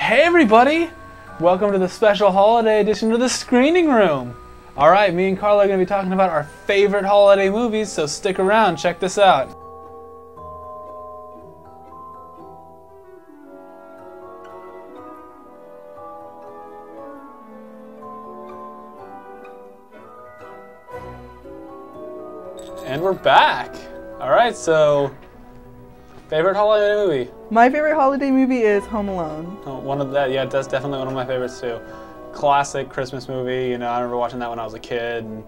Hey everybody! Welcome to the special holiday edition of the Screening Room. Alright, me and Karla are going to be talking about our favorite holiday movies, so stick around, check this out. And we're back! Alright, so favorite holiday movie? My favorite holiday movie is Home Alone. Oh, one of that, yeah, that's definitely one of my favorites too. Classic Christmas movie. You know, I remember watching that when I was a kid, and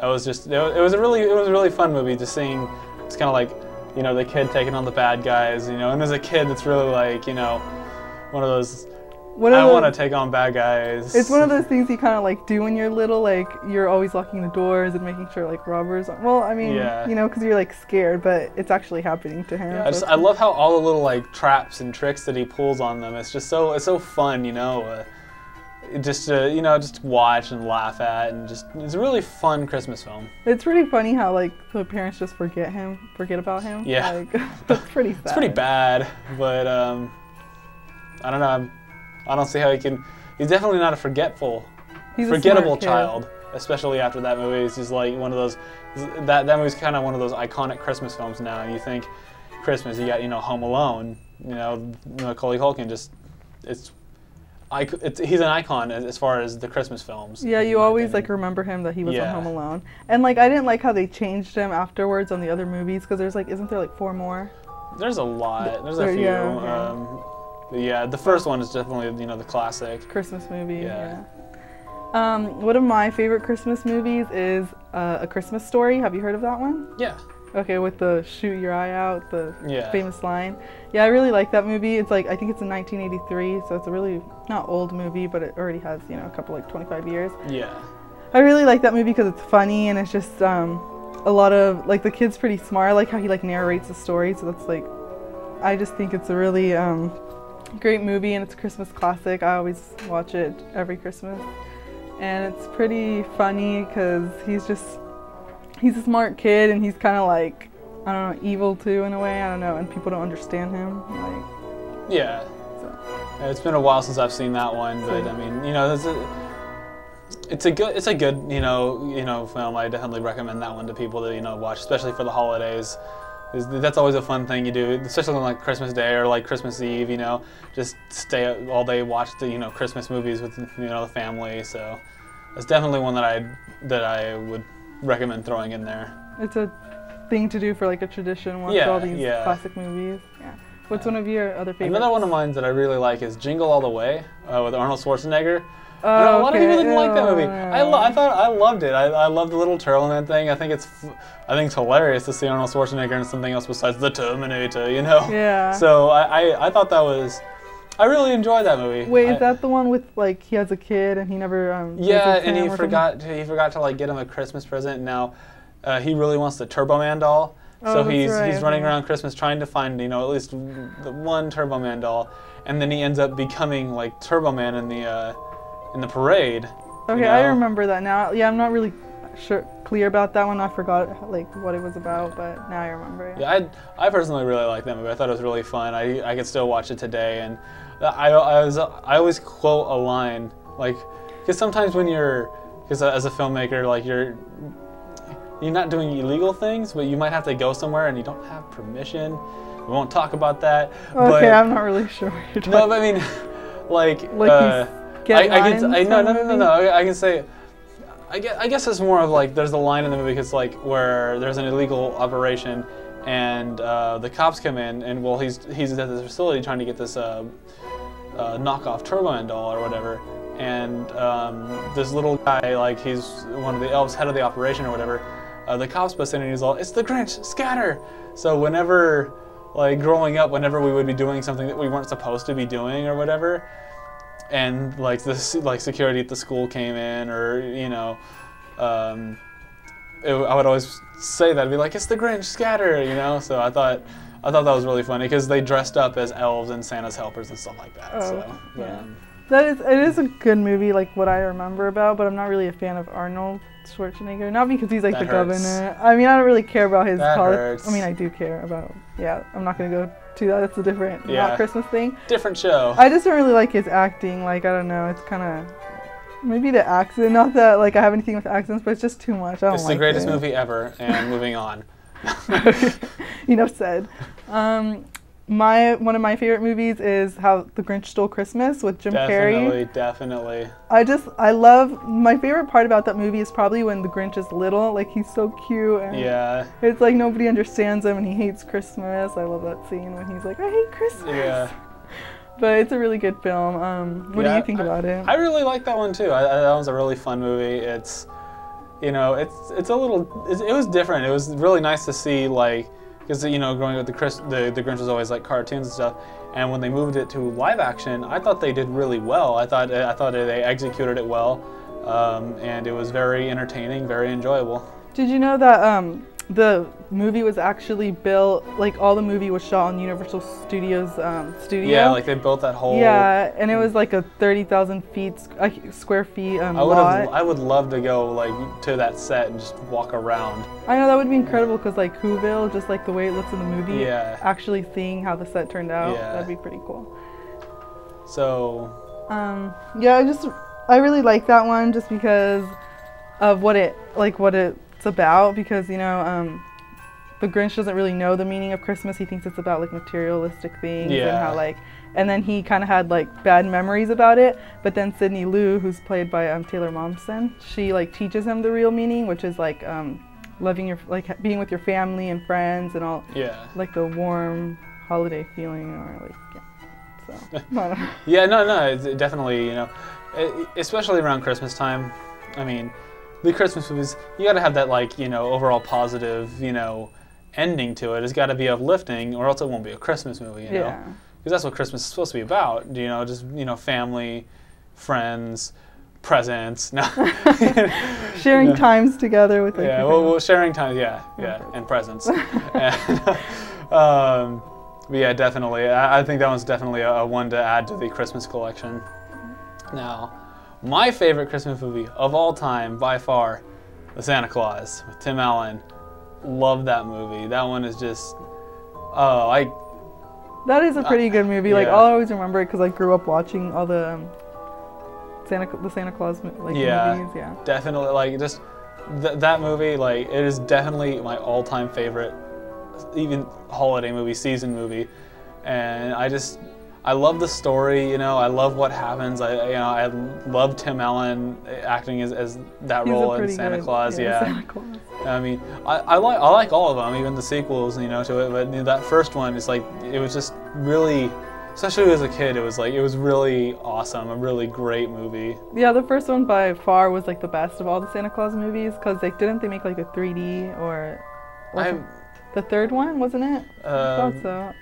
it was just it was a really fun movie. Just seeing, it's kind of like, you know, the kid taking on the bad guys. You know, and as a kid, it's really like, you know, one of those. I want to take on bad guys. It's one of those things you kind of like do when you're little, like you're always locking the doors and making sure like robbers aren't, well, I mean, yeah. You know, because you're like scared, but it's actually happening to him. Yeah, I love how all the little like traps and tricks that he pulls on them. It's just so fun, you know. Just you know, just watch and laugh at, and just it's a really fun Christmas film. It's pretty funny how like the parents just forget about him. Yeah, like, that's pretty sad. It's pretty bad, but I don't know. I don't see how he can. He's definitely not a forgettable child, especially after that movie. He's just like one of those. That movie's kind of one of those iconic Christmas films now. And you think Christmas, you got, you know, Home Alone. You know, Macaulay Culkin. Just he's an icon as far as the Christmas films. Yeah, you always like remember him that he was on Home Alone. And like I didn't like how they changed him afterwards on the other movies, because there's like, isn't there like 4 more? There's a lot. There's a few. Yeah, the first one is definitely, you know, the classic Christmas movie. Yeah. One of my favorite Christmas movies is A Christmas Story. Have you heard of that one? Yeah. Okay, with the shoot your eye out, the famous line. Yeah, I really like that movie. It's like, I think it's in 1983, so it's a really not old movie, but it already has, you know, a couple like 25 years. Yeah. I really like that movie because it's funny, and it's just a lot of like, the kid's pretty smart. I like how he like narrates the story, so that's like, I just think it's a really great movie, and it's a Christmas classic. I always watch it every Christmas, and it's pretty funny because he's a smart kid, and he's kind of like, I don't know, evil too in a way. I don't know, and people don't understand him. Like, yeah. So. It's been a while since I've seen that one, but I mean, you know, it's a good you know film. I definitely recommend that one to people to, you know, watch, especially for the holidays. That's always a fun thing you do, especially on like Christmas Day or like Christmas Eve. You know, just stay all day, watch the, you know, Christmas movies with, you know, the family. So it's definitely one that I would recommend throwing in there. It's a thing to do for like a tradition. Watch all these classic movies. Yeah. What's one of your other favorites? Another one of mine that I really like is Jingle All the Way with Arnold Schwarzenegger. A lot of people didn't like that movie. I loved it. I love the little Turtle Man thing. I think it's hilarious to see Arnold Schwarzenegger in something else besides the Terminator, you know? Yeah. So I thought that was, I really enjoyed that movie. Is that the one with like he has a kid and he never yeah, and he forgot to like get him a Christmas present. Now he really wants the Turbo Man doll. So he's running around Christmas trying to find, you know, at least the one Turbo Man doll, and then he ends up becoming like Turbo Man in the parade. Okay, you know? I remember that now. Yeah, I'm not really clear about that one. I forgot like what it was about, but now I remember. Yeah, I personally really like that movie. I thought it was really fun. I could still watch it today, and I always quote a line, like, because sometimes when as a filmmaker, like you're not doing illegal things, but you might have to go somewhere and you don't have permission. We won't talk about that. Okay, but, I'm not really sure what you're talking about. No, but I mean, I can say, I guess it's more of like, there's a line in the movie, because like where there's an illegal operation, and the cops come in, and well, he's at this facility trying to get this knockoff Turbo Man doll or whatever, and this little guy, like he's one of the elves, head of the operation or whatever. The cops bust in and he's all, "It's the Grinch, scatter!" So whenever, like growing up, whenever we would be doing something that we weren't supposed to be doing or whatever, and like security at the school came in, or you know, I would always say that. I'd be like, "It's the Grinch, scatter!" You know. So I thought that was really funny, because they dressed up as elves and Santa's helpers and stuff like that. It is a good movie, like what I remember about, but I'm not really a fan of Arnold Schwarzenegger, not because he's like That the hurts. governor. I mean, I don't really care about his That politics. hurts. I mean, I do care about. Yeah, I'm not gonna go to that. It's a different, Yeah. not Christmas thing. Different show. I just don't really like his acting. Like, I don't know. It's kind of maybe the accent. Not that like I have anything with accents, but it's just too much. I don't It's like the greatest it. movie ever. And moving on. Said. One of my favorite movies is How the Grinch Stole Christmas with Jim Carrey. Definitely. I love, my favorite part about that movie is probably when the Grinch is little. Like, he's so cute. And Yeah. it's like nobody understands him and he hates Christmas. I love that scene when he's like, I hate Christmas. Yeah. But it's a really good film. What do you think about it? I really like that one too. That was a really fun movie. It's, it's a little. It was different. It was really nice to see, like, because growing up the Grinch was always like cartoons and stuff, and when they moved it to live action, I thought they did really well. I thought they executed it well, and it was very entertaining, very enjoyable. Did you know that the movie was actually built, like all the movie was shot on Universal Studios studio? Yeah, like they built that whole. Yeah, and it was like a 30,000 square feet lot. I would love to go like to that set and just walk around. I know that would be incredible because like Whoville, just like the way it looks in the movie. Yeah. Actually seeing how the set turned out, Yeah. that'd be pretty cool. So. Yeah, I really like that one just because of what it's about, because the Grinch doesn't really know the meaning of Christmas. He thinks it's about like materialistic things and how and then he kind of had like bad memories about it, but then Sydney Lou, who's played by Taylor Momsen, she like teaches him the real meaning, which is like being with your family and friends and all, like the warm holiday feeling, or like so I don't know. Yeah, no, it's definitely, especially around Christmas time. I mean, the Christmas movies, you got to have that like, overall positive, ending to it. It's got to be uplifting, or else it won't be a Christmas movie, you know? Because that's what Christmas is supposed to be about, just, family, friends, presents. No. Sharing times together with like well, sharing time, and presents. And, but yeah, definitely. I think that one's definitely a one to add to the Christmas collection. Now, my favorite Christmas movie of all time, by far, The Santa Claus with Tim Allen. Love that movie. That one is just, that is a pretty good movie. Like, I'll always remember it because I grew up watching all the Santa Claus movies. Yeah, definitely. Like, just that movie. Like, it is definitely my all-time favorite, even holiday movie, season movie, and I love the story. I love what happens. I love Tim Allen acting as that role in Santa Claus. Santa Claus. I mean, I like all of them, even the sequels, to it. But that first one is like, it was just really, especially as a kid, it was really awesome, a really great movie. Yeah, the first one by far was like the best of all the Santa Claus movies, because didn't they make like a 3D or the third one, wasn't it? I thought so.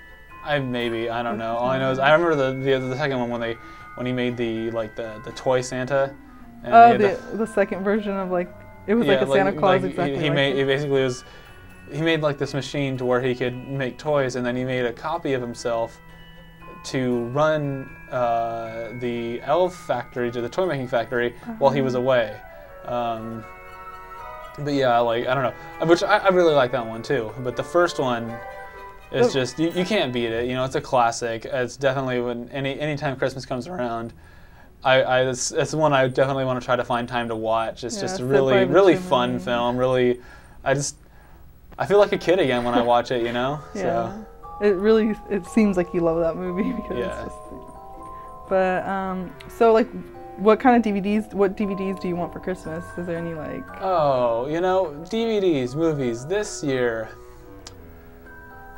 I don't know. All I know is I remember the second one when he made the toy Santa. And the second version of it was like a Santa Claus exactly. He made like this machine to where he could make toys, and then he made a copy of himself to run the elf factory, to the toy making factory, while he was away. But yeah, I don't know, which I really like that one too. But the first one. It's just, you can't beat it. It's a classic. It's definitely, when anytime Christmas comes around, it's the one I definitely want to try to find time to watch. It's just a really fun film. Really, I feel like a kid again when I watch it, Yeah. So. It seems like you love that movie because it's just. But so what DVDs do you want for Christmas? Is there any Oh, DVDs, movies this year.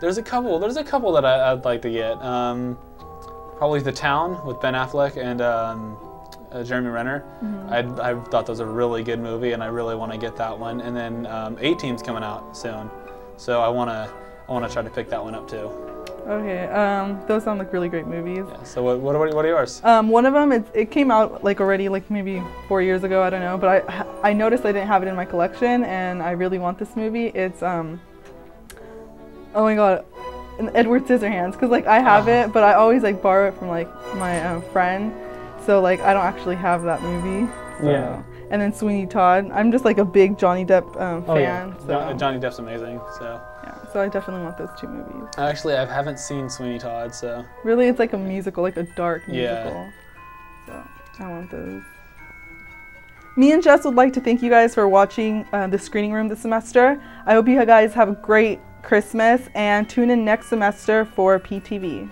There's a couple that I'd like to get. Probably The Town with Ben Affleck and Jeremy Renner. Mm-hmm. I thought that was a really good movie, and I really want to get that one. And then A-Team's coming out soon, so I want to try to pick that one up too. Okay, those sound like really great movies. Yeah, so what are yours? One of them, it came out already maybe 4 years ago, I don't know, but I noticed I didn't have it in my collection, and I really want this movie. It's oh my god, Edward Scissorhands, because I have it, but I always borrow it from my friend, so I don't actually have that movie. So. Yeah. and then Sweeney Todd. I'm just like a big Johnny Depp fan. Yeah. Johnny Depp's amazing. So. Yeah, so I definitely want those 2 movies. Actually, I haven't seen Sweeney Todd, so. Really, it's like a musical, like a dark musical. Yeah. So I want those. Me and Jess would like to thank you guys for watching the screening room this semester. I hope you guys have a great Christmas and tune in next semester for PTV.